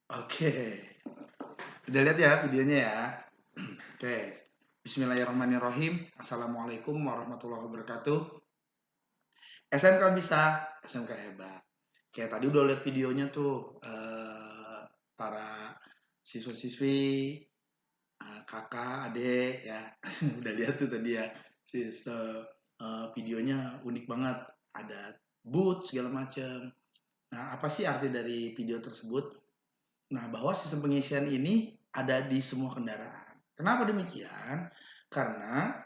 Oke, udah lihat ya videonya ya. Oke, Bismillahirrahmanirrahim. Assalamualaikum warahmatullahi wabarakatuh. SMK bisa, SMK hebat. Kayak tadi udah lihat videonya tuh, para siswa-siswi, kakak, adik ya, udah lihat tuh tadi ya. Videonya unik banget. Ada boot segala macam. Nah, apa sih arti dari video tersebut? Nah, bahwa sistem pengisian ini ada di semua kendaraan. Kenapa demikian? Karena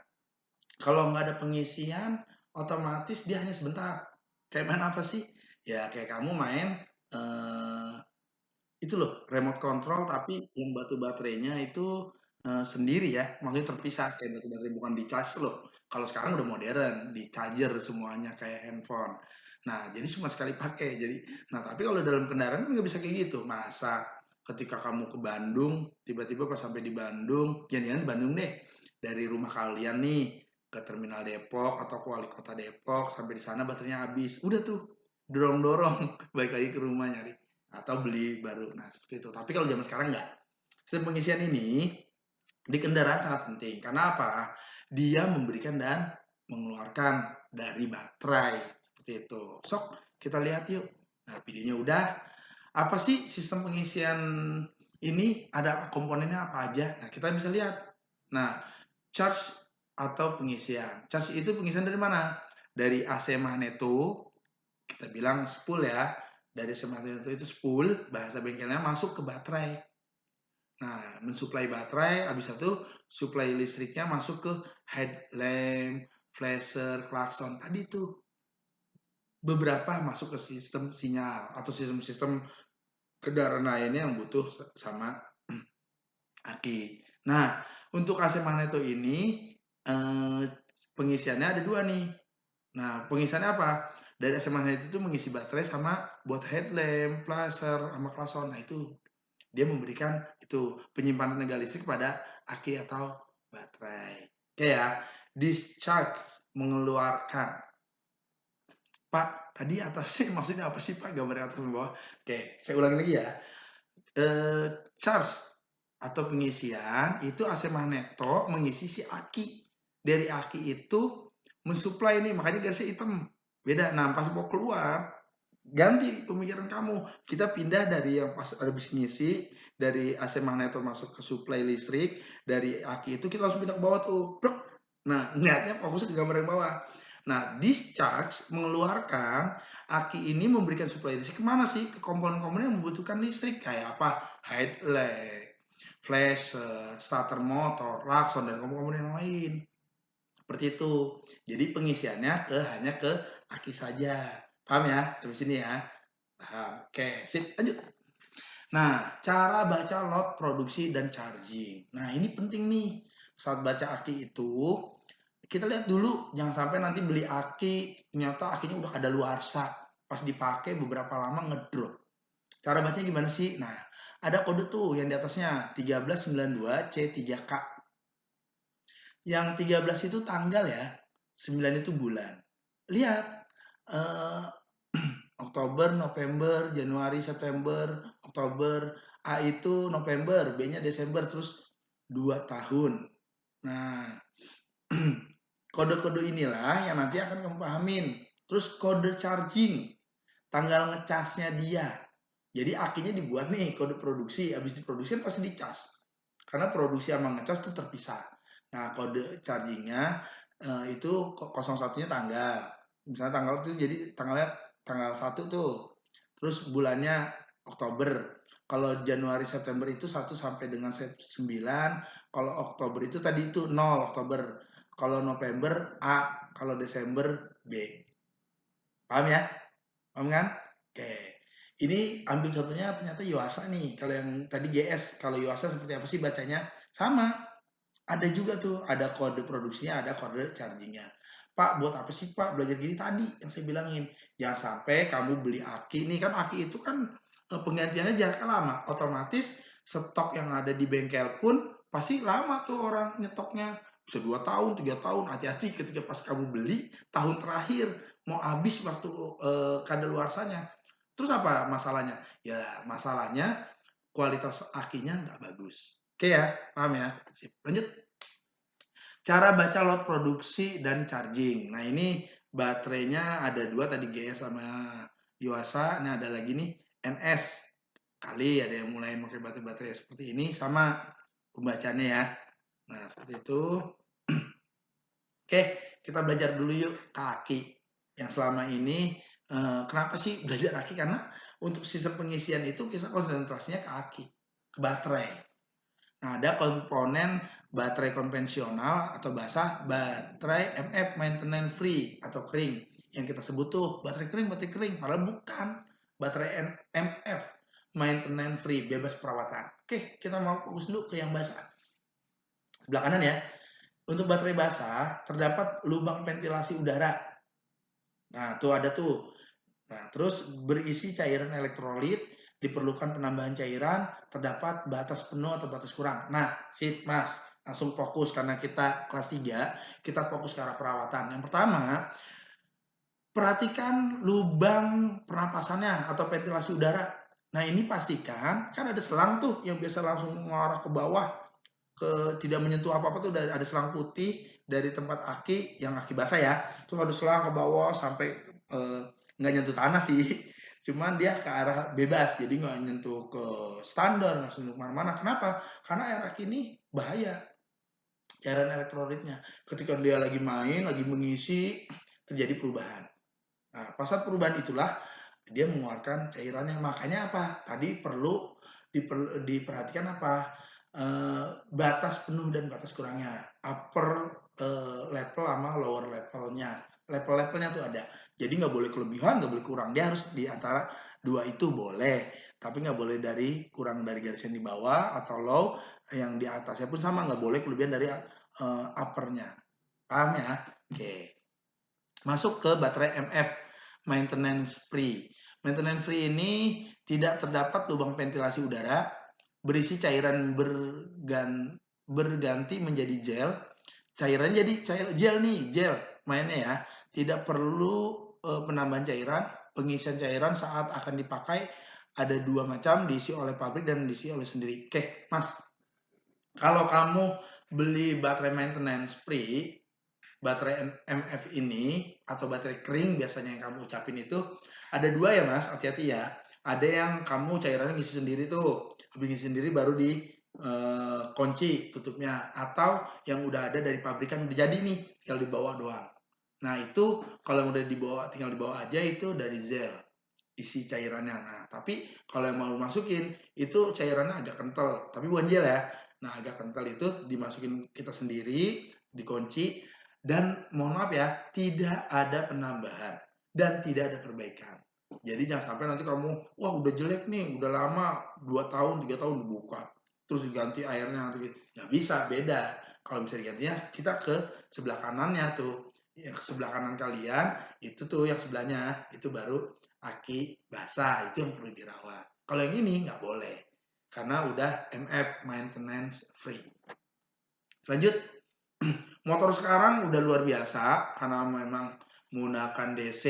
kalau nggak ada pengisian, otomatis dia hanya sebentar. Kayak main apa sih? Ya kayak kamu main eh, itu loh, remote control tapi yang batu baterainya itu sendiri ya, maksudnya terpisah kayak batu baterai bukan di charge loh. Kalau sekarang udah modern, di charger semuanya kayak handphone. Nah, jadi cuma sekali pakai. Nah tapi kalau dalam kendaraan kan nggak bisa kayak gitu. Masa ketika kamu ke Bandung, tiba-tiba pas sampai di Bandung, jangan-jangan di Bandung deh, dari rumah kalian nih ke terminal Depok atau ke wali kota Depok, sampai di sana baterainya habis. Udah tuh, dorong-dorong, balik lagi ke rumah nyari atau beli baru. Nah, seperti itu. Tapi kalau zaman sekarang enggak. Sistem pengisian ini di kendaraan sangat penting. Karena apa? Dia memberikan dan mengeluarkan dari baterai. Seperti itu. Sok, kita lihat yuk. Nah, videonya udah. Apa sih sistem pengisian ini? Ada komponennya apa aja? Nah, kita bisa lihat. Nah, charge atau pengisian. Charge itu pengisian dari mana? Dari AC magneto, kita bilang spool ya. Dari AC magneto itu spool, bahasa bengkelnya masuk ke baterai. Nah, mensuplai baterai, habis itu suplai listriknya masuk ke headlamp, flasher, klakson. Tadi tuh beberapa masuk ke sistem sinyal atau sistem-sistem kendaraan lainnya yang butuh sama aki. Nah, untuk AC magneto ini pengisiannya ada dua nih. Nah, pengisiannya apa? Dari AC magneto itu mengisi baterai sama buat headlamp, flasher, sama klakson. Nah, itu dia memberikan itu penyimpanan tenaga listrik pada aki atau baterai. Oke ya, discharge mengeluarkan. Pak, tadi atasnya maksudnya apa sih Pak? Gambar atas dan bawah. Oke, saya ulangi lagi ya. Charge atau pengisian itu AC magneto mengisi si aki. Dari aki itu mensuplai nih, makanya garisnya hitam. Beda. Nah, pas mau keluar, ganti pemikiran kamu. Kita pindah dari yang pas habis ngisi, dari AC magneto masuk ke suplai listrik, dari aki itu kita langsung pindah ke bawah tuh. Nah, niatnya fokusnya ke gambar yang bawah. Nah, discharge mengeluarkan aki ini memberikan suplai listrik kemana sih? Ke komponen-komponen yang membutuhkan listrik kayak apa? Headlamp, flasher, starter motor, klakson dan komponen yang lain. Seperti itu. Jadi pengisiannya hanya ke aki saja. Paham ya? Sampai sini ya. Paham. Oke, sip. Lanjut. Nah, cara baca lot produksi dan charging. Nah, ini penting nih. Saat baca aki itu, kita lihat dulu. Jangan sampai nanti beli aki, ternyata akinya udah kadaluarsa. Pas dipakai beberapa lama ngedrop. Cara bacanya gimana sih? Nah, ada kode tuh yang di atasnya 1392C3K. Yang 13 itu tanggal ya, 9 itu bulan. Lihat, eh, Oktober, November, Januari, September, Oktober. A itu November, B-nya Desember, terus 2 tahun. Nah, kode-kode inilah yang nanti akan kamu pahamin. Terus kode charging, tanggal ngecasnya dia. Jadi akinya dibuat nih kode produksi, habis diproduksi kan pasti dicas. Karena produksi sama ngecas itu terpisah. Nah, kode chargingnya itu 01-nya tanggal. Misalnya tanggal itu jadi tanggal 1 tuh. Terus bulannya Oktober. Kalau Januari September itu 1 sampai dengan 9. Kalau Oktober itu tadi itu 0 Oktober. Kalau November A, kalau Desember B. Paham ya? Paham kan? Oke. Ini ambil contohnya ternyata Yuasa nih. Kalau yang tadi GS, kalau Yuasa seperti apa sih bacanya? Sama. Ada juga tuh, ada kode produksinya, ada kode chargingnya. Pak, buat apa sih Pak belajar gini tadi yang saya bilangin? Jangan sampai kamu beli aki. Nih kan aki itu kan penggantiannya jaraknya lama. Otomatis stok yang ada di bengkel pun pasti lama tuh orang nyetoknya. Bisa 2 tahun, 3 tahun. Hati-hati ketika pas kamu beli, tahun terakhir mau habis waktu kadaluarsanya. Terus apa masalahnya? Ya masalahnya kualitas akinya nggak bagus. Oke ya, paham ya? Sip. Lanjut. Cara baca load produksi dan charging. Nah ini baterainya ada dua tadi GS sama Yuasa. Nah ada lagi nih NS. Kali ada yang mulai pakai baterai-baterai seperti ini sama pembacanya ya. Nah seperti itu. Oke, kita belajar dulu yuk kaki. Yang selama ini kenapa sih belajar aki? Karena untuk sistem pengisian itu kita konsentrasinya ke aki, ke baterai. Nah, ada komponen baterai konvensional atau bahasa baterai MF maintenance free atau kering yang kita sebut tuh baterai kering, padahal bukan baterai MF maintenance free, bebas perawatan. Oke, kita mau fokus dulu ke yang basah. Sebelah kanan ya. Untuk baterai basah terdapat lubang ventilasi udara. Nah, tuh ada tuh. Nah, terus berisi cairan elektrolit, diperlukan penambahan cairan, terdapat batas penuh atau batas kurang. Nah, sip Mas, langsung fokus karena kita kelas 3, kita fokus ke arah perawatan. Yang pertama, perhatikan lubang pernapasannya atau ventilasi udara. Nah, ini pastikan, kan ada selang tuh yang biasa langsung mengarah ke bawah, tidak menyentuh apa-apa tuh ada selang putih dari tempat aki yang aki basah ya. Terus ada selang ke bawah sampai nggak nyentuh tanah sih. Cuman dia ke arah bebas, jadi nggak nyentuh ke standar, nggak nyentuh kemana-mana. Kenapa? Karena air aki ini bahaya, cairan elektrolitnya. Ketika dia lagi main, lagi mengisi, terjadi perubahan. Nah, pas saat perubahan itulah dia mengeluarkan cairannya. Makanya apa? Tadi perlu diperhatikan apa? Batas penuh dan batas kurangnya. Upper level sama lower levelnya. Level-levelnya tuh ada. Jadi nggak boleh kelebihan, nggak boleh kurang. Dia harus di antara dua itu boleh. Tapi nggak boleh kurang dari garis yang di bawah atau low yang di atasnya pun sama. Nggak boleh kelebihan dari uppernya. Paham ya? Oke. Masuk ke baterai MF, maintenance free. Maintenance free ini tidak terdapat lubang ventilasi udara, berisi cairan berganti menjadi gel. Cairan jadi gel nih, gel mainnya ya. Tidak perlu penambahan cairan, pengisian cairan saat akan dipakai ada dua macam, diisi oleh pabrik dan diisi oleh sendiri. Oke, Mas. Kalau kamu beli baterai maintenance free, baterai MF ini atau baterai kering biasanya yang kamu ucapin itu ada dua ya Mas, hati-hati ya. Ada yang kamu cairannya ngisi sendiri tuh, habis ngisi sendiri baru di kunci tutupnya, atau yang udah ada dari pabrikan udah jadi nih, tinggal dibawa doang. Nah itu kalau yang udah dibawa tinggal dibawa aja itu dari Zel isi cairannya. Nah tapi kalau yang mau masukin itu cairannya agak kental, tapi bukan gel ya. Nah agak kental itu dimasukin kita sendiri, dikunci, dan mohon maaf ya, tidak ada penambahan dan tidak ada perbaikan. Jadi jangan sampai nanti kamu, wah udah jelek nih, udah lama, 2 tahun, 3 tahun dibuka. Terus diganti airnya, nggak bisa, beda. Kalau bisa digantinya, kita ke sebelah kanannya tuh. Ya, ke sebelah kanan kalian, itu tuh yang sebelahnya, itu baru aki basah, itu yang perlu dirawat. Kalau yang ini nggak boleh, karena udah MF, maintenance free. Lanjut, motor sekarang udah luar biasa karena memang menggunakan DC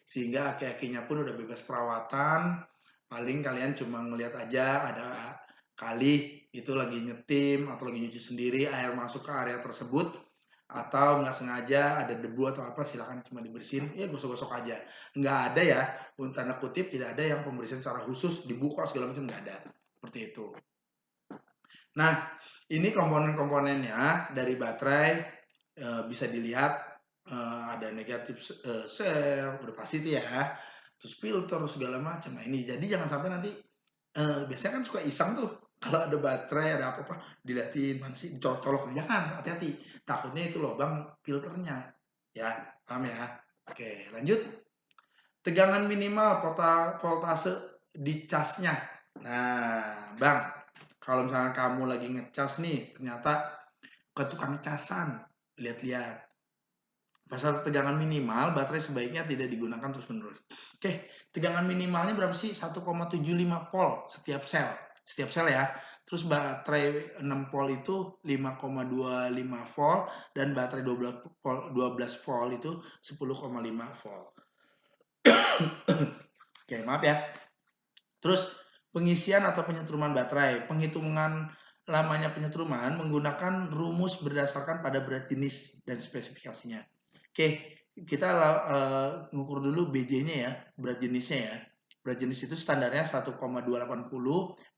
sehingga aki-akinya pun udah bebas perawatan. Paling kalian cuma ngelihat aja ada kali itu lagi nyetim atau lagi nyuci sendiri air masuk ke area tersebut, atau nggak sengaja ada debu atau apa silakan cuma dibersihin ya, gosok-gosok aja. Nggak ada ya, untuk tanda kutip tidak ada yang pembersihan secara khusus dibuka segala macam, nggak ada seperti itu. Nah, ini komponen-komponennya dari baterai bisa dilihat ada negatif sel, udah pasti itu ya. Terus filter segala macam. Nah, ini jadi jangan sampai nanti biasanya kan suka iseng tuh kalau ada baterai ada apa-apa dilihatin mana sih, colok-colok, jangan, hati-hati. Takutnya itu lubang filternya. Ya, paham ya? Oke, lanjut. Tegangan minimal voltase di casnya. Nah, Bang, kalau misalnya kamu lagi ngecas nih, ternyata ke tukang casan, lihat-lihat. Pada tegangan minimal, baterai sebaiknya tidak digunakan terus-menerus. Oke, tegangan minimalnya berapa sih? 1,75 volt setiap sel. Setiap sel ya. Terus baterai 6 volt itu 5,25 volt dan baterai 12 volt itu 10,5 volt. Oke, maaf ya. Terus Pengisian atau penyetruman baterai. Penghitungan lamanya penyetruman menggunakan rumus berdasarkan pada berat jenis dan spesifikasinya. Oke, kita ngukur dulu BJ-nya ya, berat jenisnya ya. Berat jenis itu standarnya 1,280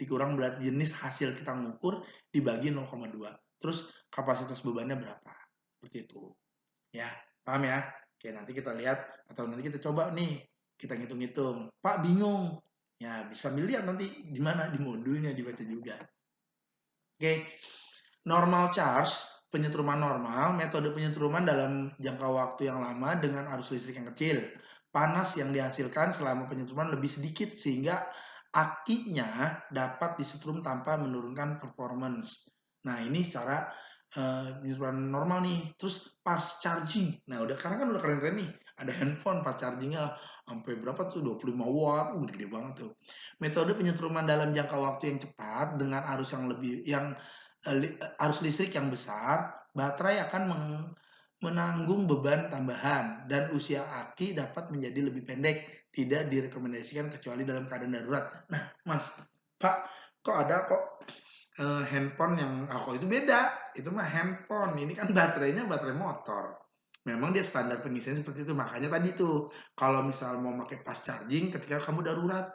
dikurang berat jenis hasil kita ngukur dibagi 0,2. Terus kapasitas bebannya berapa? Seperti itu. Ya, paham ya? Oke, nanti kita lihat atau nanti kita coba nih, kita ngitung-ngitung. Pak bingung. Ya, bisa dilihat nanti di mana di modulnya dibaca juga. Oke, normal charge, penyetruman normal, metode penyetruman dalam jangka waktu yang lama dengan arus listrik yang kecil. Panas yang dihasilkan selama penyetruman lebih sedikit sehingga akinya dapat disetrum tanpa menurunkan performance. Nah, ini secara penyetruman normal nih. Terus fast charging. Nah, karena kan udah keren-keren nih. Ada handphone fast chargingnya sampai berapa tuh 25 watt, gede banget tuh. Metode penyetruman dalam jangka waktu yang cepat dengan arus arus listrik yang besar, baterai akan menanggung beban tambahan dan usia aki dapat menjadi lebih pendek, tidak direkomendasikan kecuali dalam keadaan darurat. Nah, Mas, Pak, kok handphone yang kok itu beda, itu mah handphone, ini kan baterainya baterai motor. Memang dia standar pengisian seperti itu, makanya tadi tuh kalau misal mau pakai fast charging ketika kamu darurat,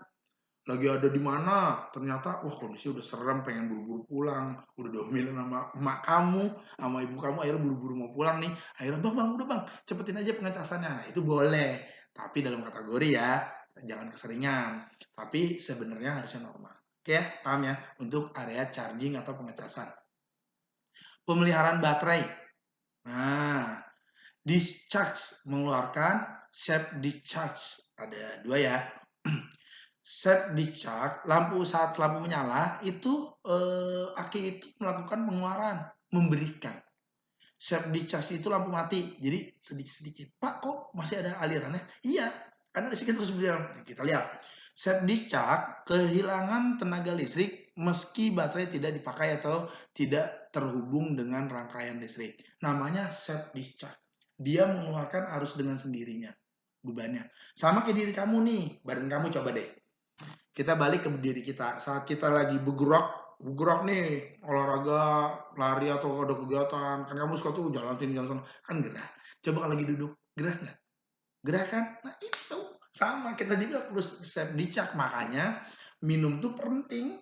lagi ada di mana, ternyata wah kondisi udah serem, pengen buru-buru pulang, udah diomelin sama emak kamu, sama ibu kamu, akhirnya buru-buru mau pulang nih, akhirnya bang, udah bang, cepetin aja pengecasannya. Nah itu boleh, tapi dalam kategori ya, jangan keseringan, tapi sebenarnya harusnya normal. Oke ya, paham ya, untuk area charging atau pengecasan. Pemeliharaan baterai. Nah, discharge mengeluarkan, shape discharge. Ada dua ya. Shape discharge, saat lampu menyala itu aki itu melakukan pengeluaran, memberikan. Shape discharge itu lampu mati, jadi sedikit-sedikit. Pak, kok masih ada alirannya? Iya, karena listrik terus berjalan. Kita lihat. Shape discharge kehilangan tenaga listrik meski baterai tidak dipakai atau tidak terhubung dengan rangkaian listrik. Namanya shape discharge. Dia mengeluarkan arus dengan sendirinya, bebannya. Sama kayak diri kamu nih, badan kamu coba deh. Kita balik ke diri kita. Saat kita lagi bergerak nih, olahraga, lari atau ada kegiatan, kan kamu suka tuh jalan sini, jalan sana, kan gerah. Coba kalau lagi duduk, gerah nggak? Gerah kan? Nah itu, sama, kita juga perlu self discharge. Makanya minum tuh penting.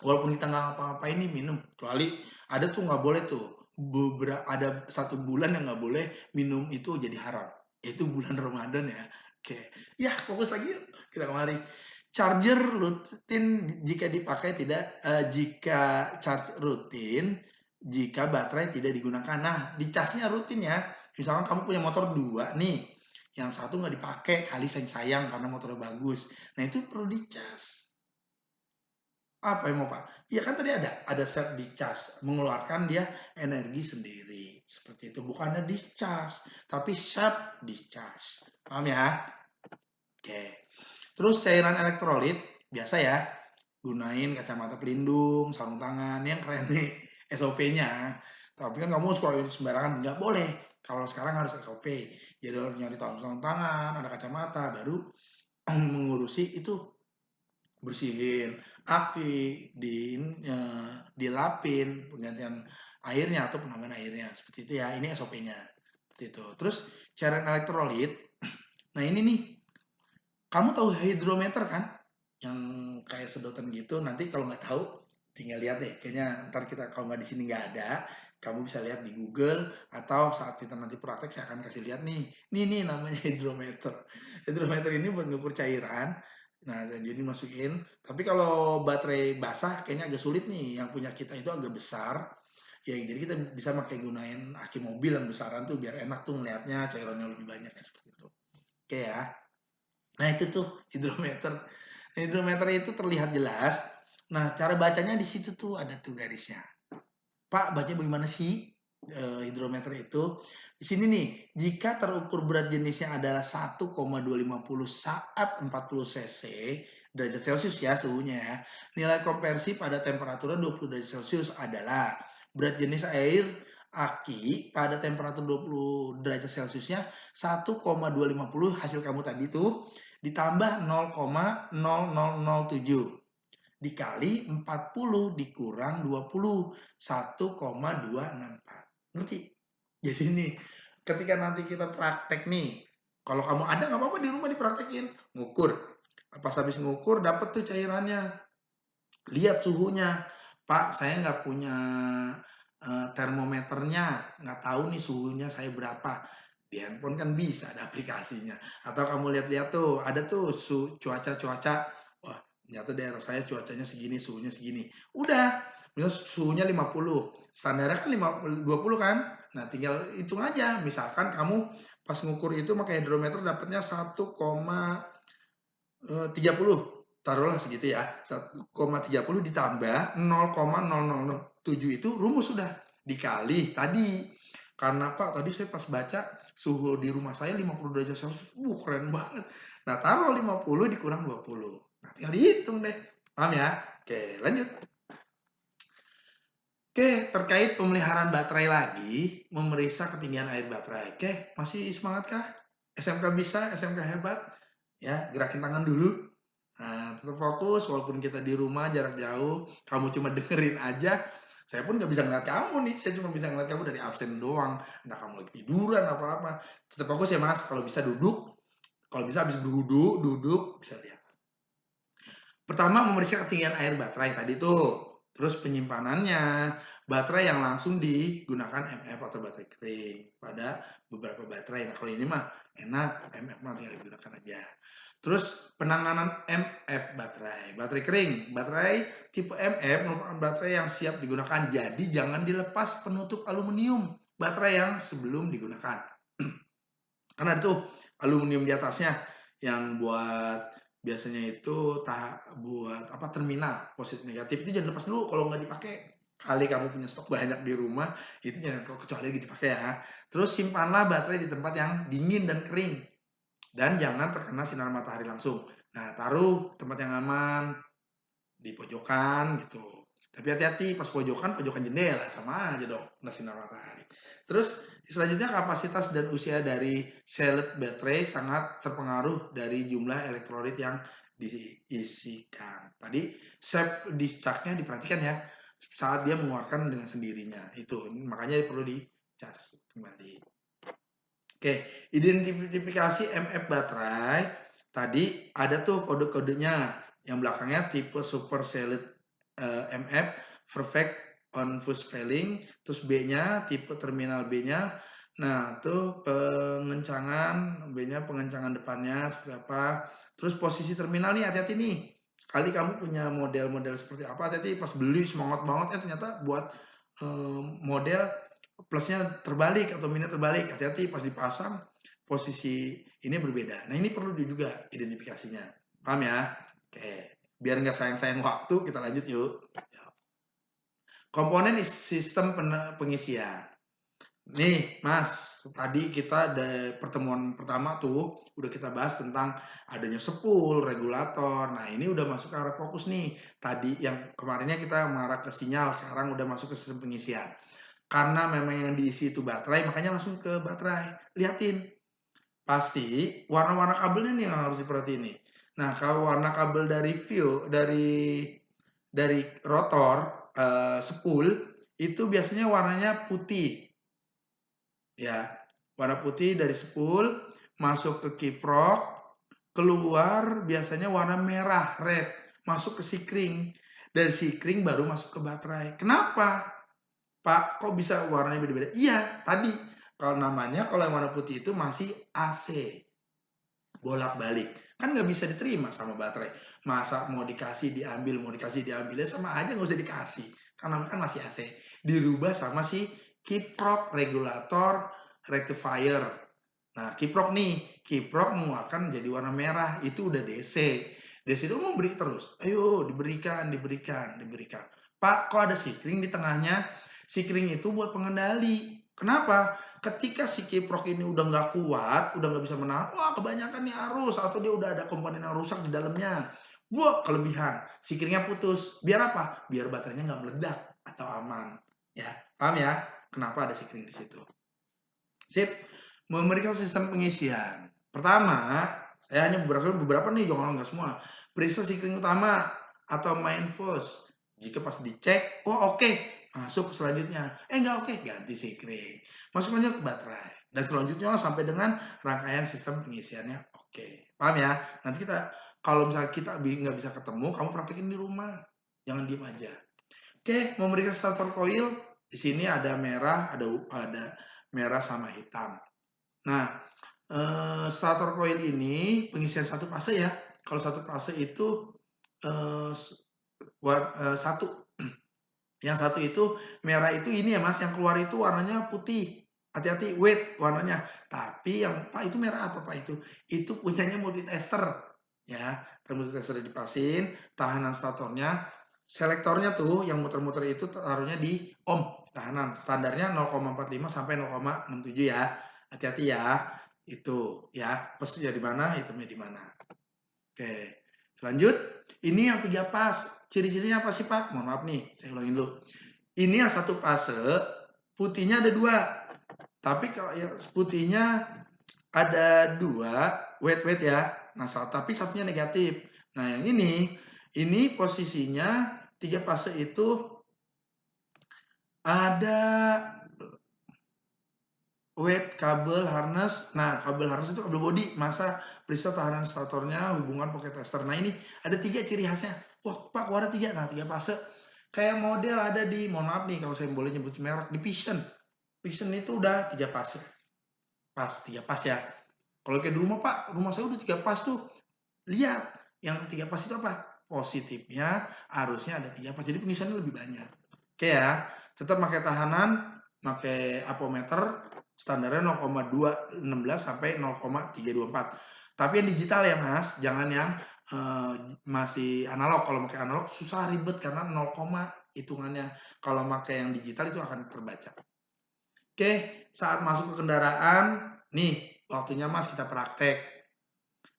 Walaupun kita nggak ngapa-ngapain nih minum. Kecuali ada tuh nggak boleh tuh. Ada 1 bulan yang nggak boleh minum itu jadi haram. Itu bulan Ramadan ya. Oke. Ya fokus lagi yuk. Kita kemari. Charger rutin jika dipakai tidak, jika charge rutin jika baterai tidak digunakan. Nah, dicasnya rutin ya. Misalkan kamu punya motor 2 nih, yang satu nggak dipakai, kali sayang karena motornya bagus. Nah, itu perlu dicas. Apa yang mau Pak? Ya kan tadi ada self discharge, mengeluarkan dia energi sendiri. Seperti itu, bukannya discharge, tapi self discharge. Paham ya? Oke. Terus cairan elektrolit, biasa ya, gunain kacamata pelindung, sarung tangan, yang keren nih SOP-nya. Tapi kan kamu suka sembarangan, nggak boleh. Kalau sekarang harus SOP. Jadi harus nyari sarung tangan, ada kacamata, baru mengurusi itu, bersihin aki, dilapin, penggantian airnya atau penambahan airnya. Seperti itu ya, ini SOP-nya. Seperti itu. Terus cairan elektrolit, nah ini nih, kamu tahu hidrometer kan? Yang kayak sedotan gitu. Nanti kalau nggak tahu, tinggal lihat deh. Kayaknya ntar kita kalau nggak di sini nggak ada, kamu bisa lihat di Google atau saat kita nanti praktek saya akan kasih lihat nih. Nih namanya hidrometer. Hidrometer ini buat ngukur cairan. Nah, jadi masukin. Tapi kalau baterai basah kayaknya agak sulit nih. Yang punya kita itu agak besar. Ya, jadi kita bisa pakai gunain aki mobil yang besaran tuh biar enak tuh ngelihatnya cairannya lebih banyak ya, seperti itu. Oke ya. Nah, itu tuh hidrometer. Hidrometer itu terlihat jelas. Nah, cara bacanya di situ tuh ada tuh garisnya. Pak, baca bagaimana sih hidrometer itu? Di sini nih, jika terukur berat jenisnya adalah 1,250 saat 40 cc derajat Celcius ya suhunya ya. Nilai konversi pada temperatur 20 derajat Celcius adalah berat jenis air aki pada temperatur 20 derajat Celciusnya 1,250 hasil kamu tadi tuh ditambah 0,0007. dikali 40 dikurang 20, 1,264. Ngerti? Jadi nih, ketika nanti kita praktek nih, kalau kamu ada nggak apa-apa di rumah dipraktekin, ngukur. Pas habis ngukur dapet tuh cairannya, lihat suhunya. Pak, saya nggak punya termometernya, nggak tahu nih suhunya saya berapa. Di handphone kan bisa ada aplikasinya. Atau kamu lihat-lihat tuh, ada tuh cuaca-cuaca. Wah, ternyata daerah saya cuacanya segini, suhunya segini. Udah, misal suhunya 50, standarnya kan 20 kan? Nah, tinggal hitung aja. Misalkan kamu pas ngukur itu pakai hidrometer dapatnya 1,30, taruhlah segitu ya, 1,30 ditambah 0,0007 itu rumus sudah dikali tadi. Karena Pak, tadi saya pas baca suhu di rumah saya 50 derajat Celcius. Keren banget. Nah, taruh 50 dikurang 20. Nah, tinggal dihitung deh. Paham ya? Oke, lanjut. Oke, terkait pemeliharaan baterai lagi, memeriksa ketinggian air baterai. Oke, masih semangat kah? SMK bisa, SMK hebat. Ya, gerakin tangan dulu. Nah, tetap fokus walaupun kita di rumah jarak jauh, kamu cuma dengerin aja. Saya pun nggak bisa ngeliat kamu nih, saya cuma bisa ngeliat kamu dari absen doang. Entah kamu lagi tiduran apa-apa. Tetap fokus ya mas, kalau bisa duduk. Kalau bisa habis berwudu, duduk, bisa lihat. Pertama, memeriksa ketinggian air baterai tadi tuh. Terus penyimpanannya, baterai yang langsung digunakan MF atau baterai kering pada beberapa baterai. Nah, kalau ini mah enak, MF mah tinggal digunakan aja. Terus penanganan MF baterai. Baterai kering, baterai tipe MF merupakan baterai yang siap digunakan. Jadi jangan dilepas penutup aluminium baterai yang sebelum digunakan. Karena ada tuh aluminium di atasnya yang buat biasanya itu buat apa terminal positif negatif itu jangan lepas dulu kalau nggak dipakai. Kali kamu punya stok banyak di rumah itu jangan kecuali lagi dipakai ya. Terus simpanlah baterai di tempat yang dingin dan kering dan jangan terkena sinar matahari langsung. Nah, taruh tempat yang aman di pojokan gitu. Tapi hati-hati pas pojokan, pojokan jendela sama aja dong kena sinar matahari. Terus selanjutnya kapasitas dan usia dari sel baterai sangat terpengaruh dari jumlah elektrolit yang diisikan. Tadi shape discharge-nya diperhatikan ya saat dia mengeluarkan dengan sendirinya. Itu makanya perlu dicas kembali. Oke, identifikasi MF baterai. Tadi ada tuh kode-kodenya yang belakangnya tipe super solid MF perfect on fuse failing, terus B-nya tipe terminal B-nya. Nah, tuh pengencangan B-nya pengencangan depannya seperti apa. Terus posisi terminal nih hati-hati nih. Kali kamu punya model-model seperti apa, hati-hati pas beli semangat banget ternyata buat model plusnya terbalik atau minus terbalik, hati-hati pas dipasang posisi ini berbeda. Nah ini perlu juga identifikasinya, paham ya? Oke, biar nggak sayang-sayang waktu kita lanjut yuk. Komponen sistem pengisian. Nih mas, tadi kita ada pertemuan pertama tuh udah kita bahas tentang adanya spool, regulator. Nah ini udah masuk ke arah fokus nih. Tadi yang kemarinnya kita mengarah ke sinyal, sekarang udah masuk ke sistem pengisian. Karena memang yang diisi itu baterai, makanya langsung ke baterai. Liatin. Pasti warna-warna kabelnya nih yang harus diperhatiin nih. Nah, kalau warna kabel dari dari rotor spool itu biasanya warnanya putih. Ya, warna putih dari spool masuk ke kiprok, keluar biasanya warna merah, red, masuk ke sikring. Dari sikring baru masuk ke baterai. Kenapa? Pak, kok bisa warnanya beda-beda? Iya, tadi kalau namanya kalau yang warna putih itu masih AC, bolak-balik. Kan nggak bisa diterima sama baterai. Masa mau dikasih diambil, mau dikasih diambil, ya sama aja nggak usah dikasih. Karena kan masih AC. Dirubah sama si kiprok, regulator, rectifier. Nah, kiprok nih, kiprok mengeluarkan jadi warna merah, itu udah DC. DC itu memberi terus. Ayo, diberikan, diberikan, diberikan. Pak, kok ada sikring di tengahnya? Sikring itu buat pengendali. Kenapa? Ketika si kiprok ini udah nggak kuat, udah nggak bisa menahan, wah kebanyakan nih arus, atau dia udah ada komponen yang rusak di dalamnya. Buat kelebihan, sikringnya putus. Biar apa? Biar baterainya nggak meledak atau aman. Ya, paham ya? Kenapa ada sikring di situ? Sip. Memeriksa sistem pengisian. Pertama, saya hanya beberapa nih, jangan nggak semua. Periksa sikring utama. atau main first. Jika pas dicek, oh oke, masuk ke selanjutnya. Nggak oke, ganti sekring. Masuk lanjut ke baterai. Dan selanjutnya sampai dengan rangkaian sistem pengisiannya oke. Paham ya? Nanti kita, kalau misalnya kita nggak bisa ketemu, kamu praktekin di rumah. Jangan diem aja. Oke, memberikan starter coil, di sini ada merah, ada merah sama hitam. Nah, starter coil ini pengisian satu fase ya. Kalau satu fase itu satu. Yang satu itu merah itu ini ya Mas, yang keluar itu warnanya putih. Hati-hati, wait warnanya. Tapi yang Pak itu merah apa Pak itu? Itu punyanya multitester ya. Multitester dipasin, tahanan statornya, selektornya tuh yang muter-muter itu taruhnya di ohm tahanan. Standarnya 0,45 sampai 0,67 ya. Hati-hati ya. Itu ya, pesnya di mana, hitamnya di mana. Oke. Selanjut, ini yang 3 pas. Ciri-cirinya apa sih Pak? Mohon maaf nih, saya ulangin dulu. Ini yang satu fase, putihnya ada 2. Tapi kalau yang putihnya ada 2, wait ya. Nah, tapi satunya negatif. Nah, yang ini posisinya 3 fase itu ada wait kabel harness. Nah, kabel harness itu kabel body, masa periksa tahanan statornya, hubungan pocket tester. Nah, ini ada 3 ciri khasnya. Wah, Pak, kok ada 3? Nah, 3 fase. Kayak model ada di, mohon maaf nih kalau saya boleh nyebut merek, di Vision. Vision itu udah 3 fase. Pas, 3 pas ya. Kalau kayak di rumah, Pak, rumah saya udah 3 pas tuh. Lihat, yang 3 pas itu apa? Positifnya harusnya ada 3 pas. Jadi pengisiannya lebih banyak. Oke ya, tetap pakai tahanan, pakai apometer, standarnya 0,216 sampai 0,324. Tapi yang digital ya Mas, jangan yang masih analog. Kalau pakai analog susah ribet karena 0, hitungannya. Kalau pakai yang digital itu akan terbaca. Oke, saat masuk ke kendaraan, nih waktunya Mas kita praktek.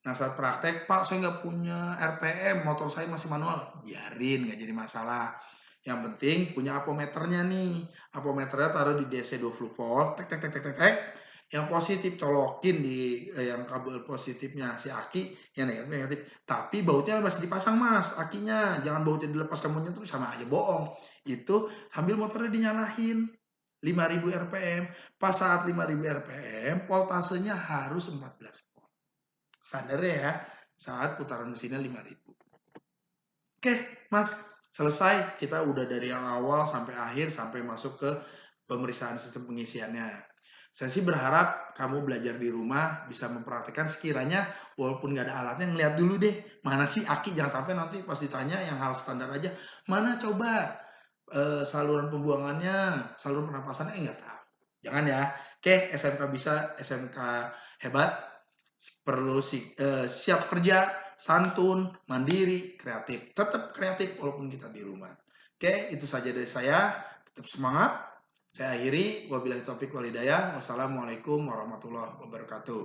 Nah saat praktek, Pak saya nggak punya RPM, motor saya masih manual. Biarin, nggak jadi masalah. Yang penting punya apometernya nih. Apometernya taruh di DC 20 volt, tek tek tek tek tek tek. Yang positif colokin di yang kabel positifnya si aki, yang negatif negatif. Tapi bautnya masih dipasang Mas, akinya. Jangan bautnya dilepas kamunya terus sama aja bohong. Itu sambil motornya dinyalain. 5.000 RPM. Pas saat 5.000 RPM, voltasenya harus 14 volt. Sadarnya ya, saat putaran mesinnya 5.000. Oke, Mas, selesai. Kita udah dari yang awal sampai akhir, sampai masuk ke pemeriksaan sistem pengisiannya. Saya sih berharap kamu belajar di rumah bisa memperhatikan sekiranya walaupun nggak ada alatnya, ngeliat dulu deh mana sih aki, jangan sampai nanti pas ditanya yang hal standar aja, mana coba saluran pembuangannya, saluran penapasannya, nggak tahu. Jangan ya. Oke, SMK bisa, SMK hebat, perlu siap kerja, santun, mandiri, kreatif. Tetap kreatif walaupun kita di rumah. Oke, itu saja dari saya. Tetap semangat. Saya akhiri. Wabillahi taufiq wal hidayah. Wassalamualaikum warahmatullahi wabarakatuh.